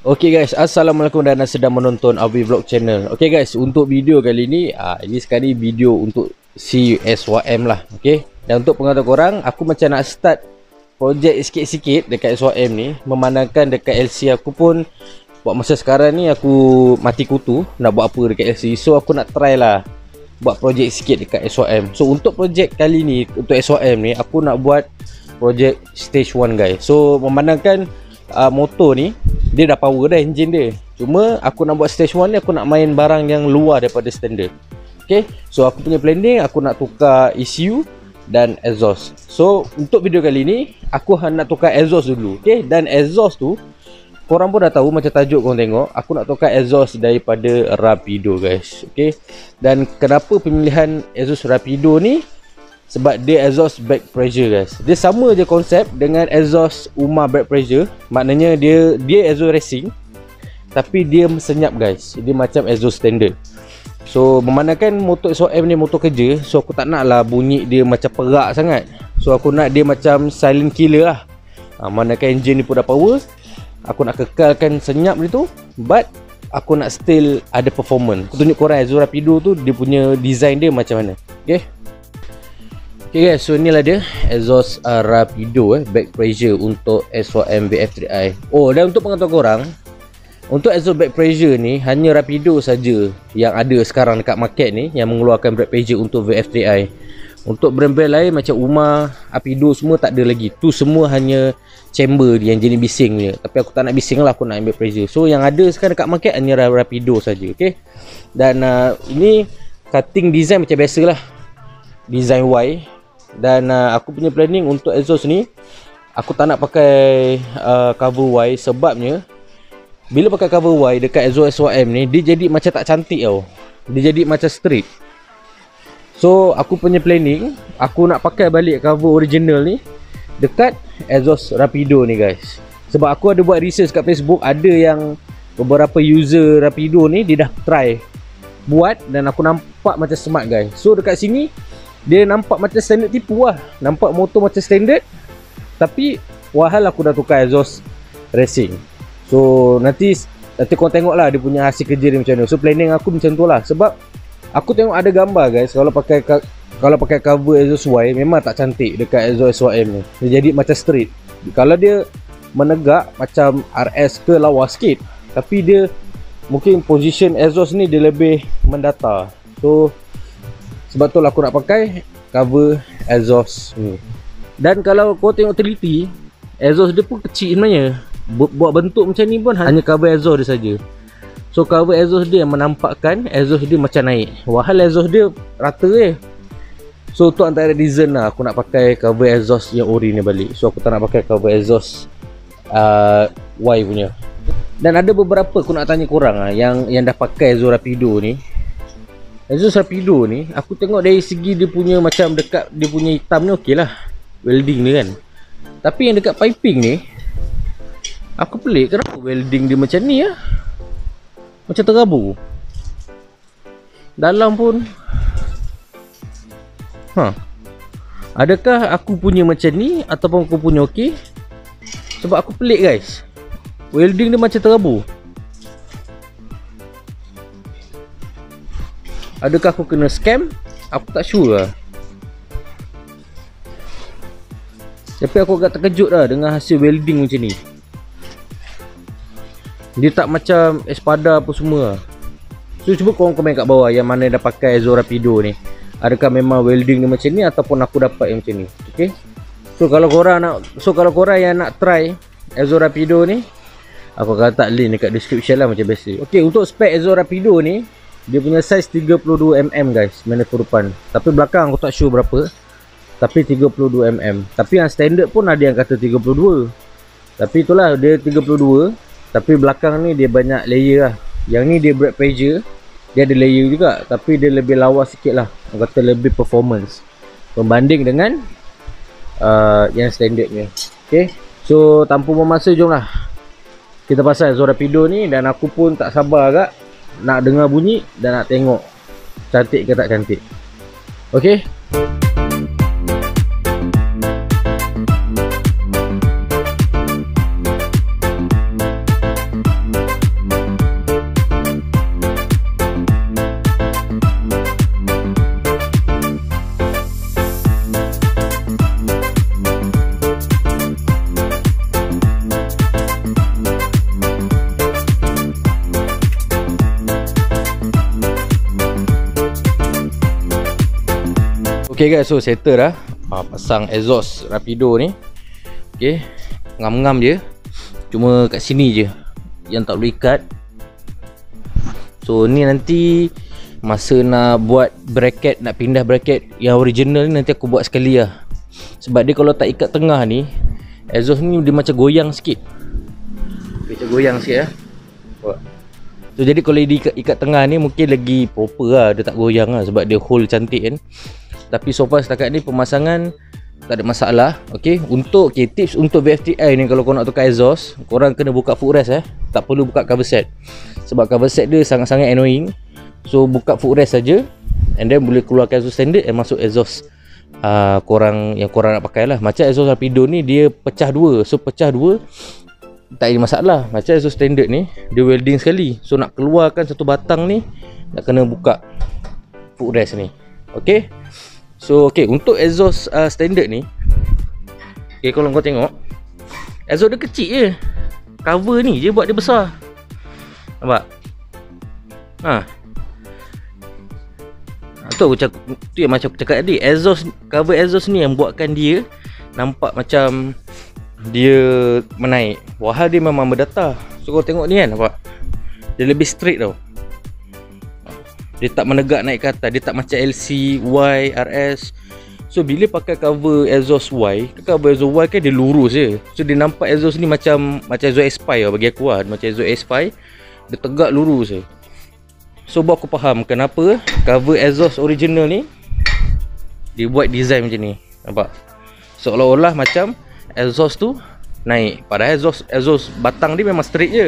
Okay guys, Assalamualaikum dan sedang menonton Awi Vlog Channel. Okay guys, untuk video kali ni ini sekali video untuk SYM lah. Okay, dan untuk pengetahuan korang, aku macam nak start projek sikit-sikit dekat SYM ni. Memandangkan dekat LC aku pun buat masa sekarang ni aku mati kutu nak buat apa dekat LC. So aku nak try lah buat projek sikit dekat SYM. So untuk projek kali ni, untuk SYM ni, aku nak buat projek stage 1 guys. So memandangkan motor ni dia dah power dah engine dia. Cuma aku nak buat stage 1 ni, aku nak main barang yang luar daripada standard. Okay, so aku punya planning, aku nak tukar ECU dan exhaust. So untuk video kali ni aku nak tukar exhaust dulu. Okay, dan exhaust tu korang pun dah tahu, macam tajuk korang tengok, aku nak tukar exhaust daripada Rapido guys. Okay, dan kenapa pemilihan exhaust Rapido ni? Sebab dia exhaust back pressure guys. Dia sama je konsep dengan exhaust Uma back pressure. Maknanya dia exhaust racing, tapi dia senyap guys. Dia macam exhaust standard. So memandangkan motor SYM ni motor kerja, so aku tak nak lah bunyi dia macam perak sangat. So aku nak dia macam silent killer lah. Memandangkan engine ni pun dah power, aku nak kekalkan senyap dia tu, but aku nak still ada performance. Aku tunjuk korang exhaust Rapido tu, dia punya design dia macam mana. Okay guys, so inilah dia exhaust Rapido back pressure untuk SYM VF3i. Oh, dan untuk pengetahuan korang, untuk exhaust back pressure ni hanya Rapido saja yang ada sekarang dekat market ni yang mengeluarkan back pressure untuk VF3i. Untuk brand-brand lain macam Uma, Rapido semua tak ada lagi. Tu semua hanya chamber yang jenis bising je. Tapi aku tak nak bising lah, aku nak back pressure. So yang ada sekarang dekat market hanya Rapido saja. Okay, dan ini cutting design macam biasalah, design Y. Dan aku punya planning untuk exhaust ni, aku tak nak pakai cover Y. Sebabnya bila pakai cover Y dekat exhaust SYM ni, dia jadi macam tak cantik tau. Dia jadi macam straight. So aku punya planning, aku nak pakai balik cover original ni dekat exhaust Rapido ni guys. Sebab aku ada buat research kat Facebook, ada yang beberapa user Rapido ni dia dah try buat, dan aku nampak macam smart guys. So dekat sini dia nampak macam standard tipu lah. Nampak motor macam standard, tapi wahal aku dah tukar exhaust racing. So nanti korang tengok lah dia punya hasil kerja dia macam mana. So planning aku macam tu lah. Sebab aku tengok ada gambar guys, kalau pakai cover exhaust Y memang tak cantik dekat exhaust SYM ni. Dia jadi macam straight. Kalau dia menegak macam RS ke lawa sikit, tapi dia mungkin position exhaust ni dia lebih mendatar. So sebab tu lah aku nak pakai cover exhaust ni. Dan kalau kau tengok teliti, exhaust dia pun kecil sebenarnya. Buat bentuk macam ni pun hanya cover exhaust dia saja. So cover exhaust dia menampakkan exhaust dia macam naik, wahal exhaust dia rata je. So tu antara reason lah aku nak pakai cover exhaust yang ori ni balik. So aku tak nak pakai cover exhaust Y punya. Dan ada beberapa aku nak tanya korang yang dah pakai exhaust Rapido ni. Exhaust Rapido ni aku tengok dari segi dia punya macam dekat dia punya hitam ni okey lah, welding dia kan. Tapi yang dekat piping ni aku pelik, kenapa welding dia macam ni lah, macam terabur. Dalam pun adakah aku punya macam ni ataupun aku punya okey? Sebab aku pelik guys, welding dia macam terabur. Adakah aku kena scam? Aku tak sure lah. Tapi aku agak terkejut lah dengan hasil welding macam ni. Dia tak macam Espada apa semua. So cuba korang komen kat bawah yang mana dah pakai exhaust Rapido ni. Adakah memang welding dia macam ni ataupun aku dapat yang macam ni. Okay, so kalau korang yang nak try exhaust Rapido ni, aku akan letak link dekat description lah macam biasa. Okay, untuk spek exhaust Rapido ni, dia punya size 32mm guys, manifold depan. Tapi belakang aku tak sure berapa, tapi 32mm. Tapi yang standard pun ada yang kata 32. Tapi itulah, dia 32, tapi belakang ni dia banyak layer lah. Yang ni dia brake pressure, dia ada layer juga, tapi dia lebih lawa sikit lah. Aku kata lebih performance berbanding dengan yang standardnya. Okay, so tanpa memasa, jom lah kita pasal exhaust Rapido ni. Dan aku pun tak sabar agak nak dengar bunyi dan nak tengok cantik ke tak cantik. Okay, Okay guys, so settle dah. Pasang exhaust Rapido ni. Okay, ngam-ngam je. Cuma kat sini je yang tak boleh ikat. So ni nanti masa nak buat bracket, nak pindah bracket yang original ni, nanti aku buat sekali lah. Sebab dia kalau tak ikat tengah ni, exhaust ni dia macam goyang sikit. Macam goyang sikit lah. So jadi kalau dia ikat tengah ni mungkin lagi proper lah, dia tak goyang lah sebab dia hole cantik kan. Tapi so far setakat ni pemasangan tak ada masalah. Okay, untuk tips untuk VFTI ni, kalau kau nak tukar exhaust, korang kena buka footrest tak perlu buka cover set. Sebab cover set dia sangat-sangat annoying. So buka footrest saja, and then boleh keluarkan exhaust standard and masuk exhaust korang yang korang nak pakai lah. Macam exhaust Rapido ni dia pecah dua. So pecah dua tak ada masalah. Macam exhaust standard ni dia welding sekali. So nak keluarkan satu batang ni, nak kena buka footrest ni. Okay, so okay, untuk exhaust standard ni, okay, kalau kau tengok exhaust dia kecil je. Cover ni je buat dia besar. Nampak? Tu aku cakap, tu yang macam aku cakap tadi, exhaust, cover exhaust ni yang buatkan dia nampak macam dia menaik. Wahal dia memang berdata. So kau tengok ni kan, nampak? Dia lebih straight tau. Dia tak menegak naik ke atas. Dia tak macam LC, Y, RS. So bila pakai cover exhaust Y, cover exhaust Y kan dia lurus je. So dia nampak exhaust ni macam exhaust S5 lah bagi aku lah. Macam exhaust S5, dia tegak lurus je. So buat aku faham kenapa cover exhaust original ni dia buat design macam ni. Nampak? Seolah-olah macam exhaust tu naik. Padahal exhaust batang dia memang straight je.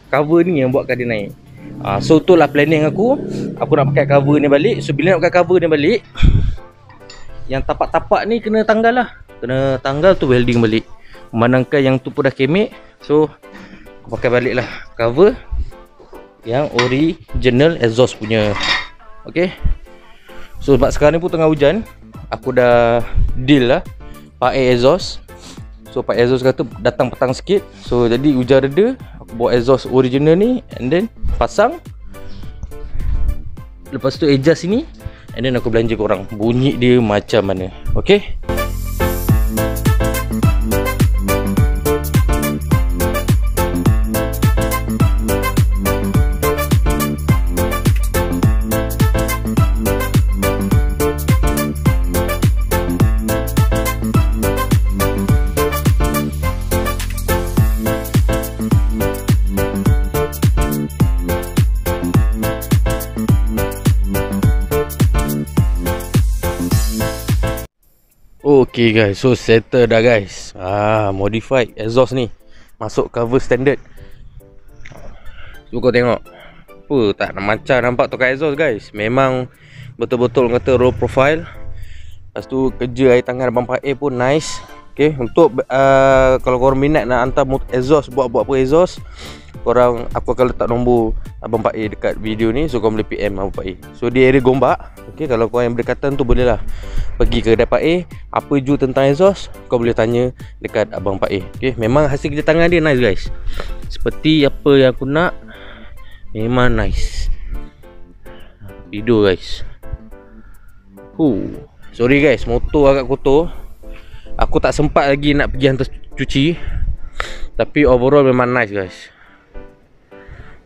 Cover ni yang buatkan dia naik. So tu lah planning aku. Aku nak pakai cover ni balik. So bila nak pakai cover ni balik, yang tapak-tapak ni kena tanggal lah. Kena tanggal tu welding balik. Memandangkan yang tu pun dah kemek. So aku pakai balik lah cover yang original exhaust punya. Okay, so sebab sekarang ni pun tengah hujan, aku dah deal lah pakai exhaust. So pakai exhaust kata datang petang sikit. So jadi hujan reda, aku bawa exhaust original ni and then pasang. Lepas tu adjust sini, and then aku belanja korang bunyi dia macam mana. Okay, okay guys, so settle dah guys. Modified exhaust ni masuk cover standard. So kau tengok tak macam nampak tukar exhaust guys. Memang betul-betul kata low profile. Lepas tu kerja air tangan abang Pak A pun nice. Okay, untuk kalau korang minat nak hantar exhaust, buat apa exhaust, korang, aku akan letak nombor abang Pak A dekat video ni. So korang boleh PM abang Pak A. So di area Gombak. Okay, kalau korang yang berdekatan tu boleh lah pergi ke kedai Pak A. Apa ju tentang exhaust, kau boleh tanya dekat abang Pak A. Okay, memang hasil kerja tangan dia nice guys. Seperti apa yang aku nak, memang nice. Video guys. Sorry guys, motor agak kotor. Aku tak sempat lagi nak pergi hantar cuci. Tapi overall memang nice guys.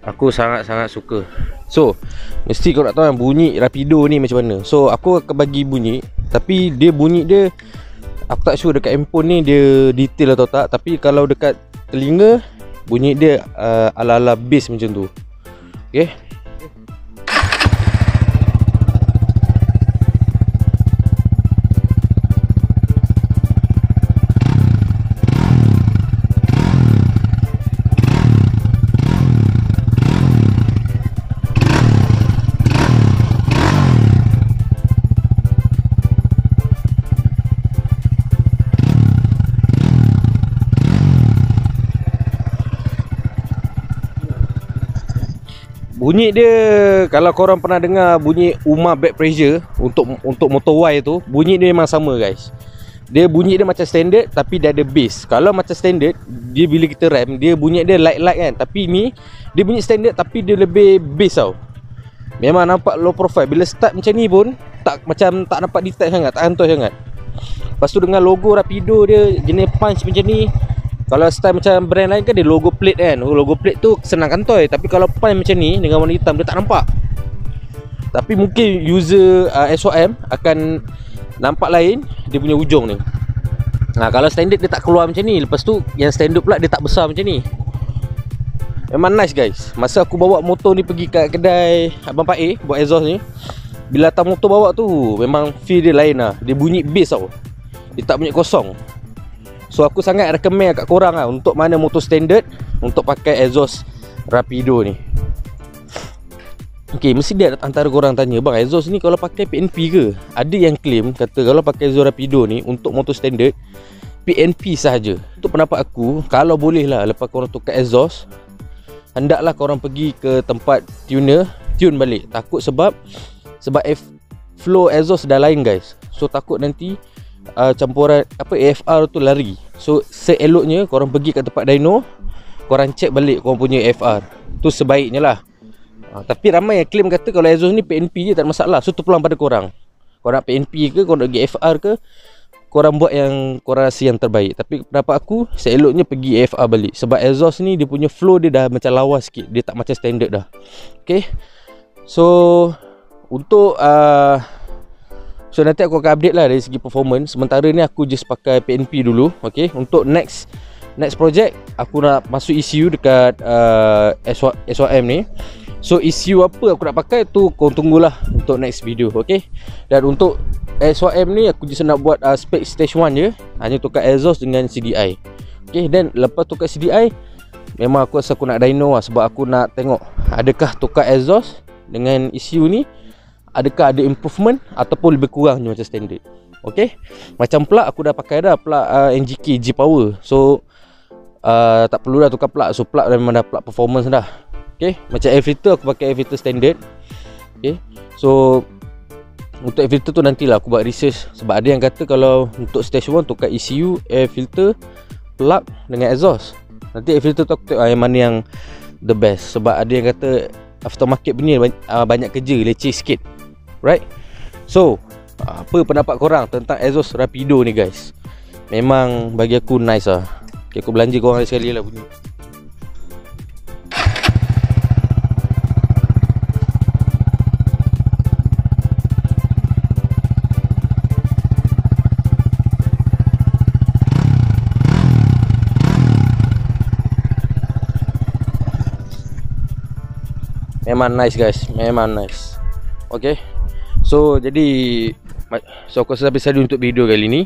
Aku sangat-sangat suka. So mesti kau nak tahu yang bunyi Rapido ni macam mana. So aku akan bagi bunyi, tapi dia bunyi dia, aku tak sure dekat handphone ni dia detail atau tak. Tapi kalau dekat telinga, bunyi dia ala-ala bass macam tu. Okay, bunyi dia, kalau korang pernah dengar bunyi Uma back pressure untuk motor Y tu, bunyi dia memang sama guys. Dia bunyi dia macam standard tapi dia ada bass. Kalau macam standard, dia bila kita rem, dia bunyi dia light-light kan. Tapi ni dia bunyi standard tapi dia lebih bass tau. Memang nampak low profile. Bila start macam ni pun tak macam tak nampak detail sangat, tak hantu sangat. Lepas tu dengan logo Rapido dia jenis punch macam ni. Kalau style macam brand lain kan dia logo plate kan. Logo plate tu senang kantoi, tapi kalau punch macam ni dengan warna hitam dia tak nampak. Tapi mungkin user SYM akan nampak lain dia punya ujung ni. Kalau standard dia tak keluar macam ni. Lepas tu yang standard pula dia tak besar macam ni. Memang nice guys. Masa aku bawa motor ni pergi kat kedai Abang Pak A buat exhaust ni, bila datang motor bawa tu memang feel dia lain lah. Dia bunyi bass tau, dia tak bunyi kosong. So aku sangat recommend kat korang lah, untuk mana motor standard untuk pakai exhaust Rapido ni. Okay, mesti dia antara korang tanya, bang exhaust ni kalau pakai PNP ke? Ada yang claim kata kalau pakai exhaust Rapido ni untuk motor standard PNP sahaja. Untuk pendapat aku, kalau boleh lah lepas korang tukar exhaust, hendaklah korang pergi ke tempat tuner, tune balik. Takut sebab flow exhaust dah lain guys. So takut nanti campuran AFR tu lari. So seeloknya korang pergi kat tempat dyno, korang check balik korang punya AFR. Tu sebaiknya lah. Tapi ramai yang claim kata kalau exhaust ni PNP je tak ada masalah. So tu peluang pada korang. Korang nak PNP ke, korang nak pergi AFR ke, korang buat yang korang rasa yang terbaik. Tapi pendapat aku, seeloknya pergi AFR balik. Sebab exhaust ni dia punya flow dia dah macam lawa sikit. Dia tak macam standard dah. Okay. So untuk so nanti aku akan update lah dari segi performance. Sementara ni aku just pakai PNP dulu. Okay. Untuk next project aku nak masuk ECU dekat SYM ni. So ECU apa aku nak pakai tu kau tunggulah untuk next video. Okay. Dan untuk SYM ni aku just nak buat spec stage 1 je. Hanya tukar exhaust dengan CDI. Okay. Dan lepas tukar CDI, memang aku rasa aku nak dyno lah. Sebab aku nak tengok adakah tukar exhaust dengan ECU ni, adakah ada improvement ataupun lebih kurang je macam standard. Okay. Macam plug aku dah pakai dah, plug NGK G-Power. So tak perlu dah tukar plug. So plug memang dah plug performance dah. Okay. Macam air filter aku pakai air filter standard. Okay. So untuk air filter tu nantilah aku buat research. Sebab ada yang kata kalau untuk stage 1 tukar ECU, air filter, plug dengan exhaust. Nanti air filter tu aku tengok yang mana yang the best. Sebab ada yang kata aftermarket punya banyak kerja, leceh sikit. Right. So apa pendapat korang tentang exhaust Rapido ni guys? Memang bagi aku nice lah. Okay, aku belanja korang sekali lah bunyi. Memang nice guys, memang nice. Okay. So jadi aku rasa habis saja untuk video kali ni.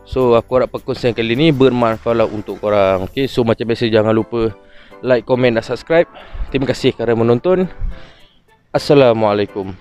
So aku harap perkongsian kali ni bermanfaat untuk korang. Okay. So macam biasa jangan lupa like, komen dan subscribe. Terima kasih kerana menonton. Assalamualaikum.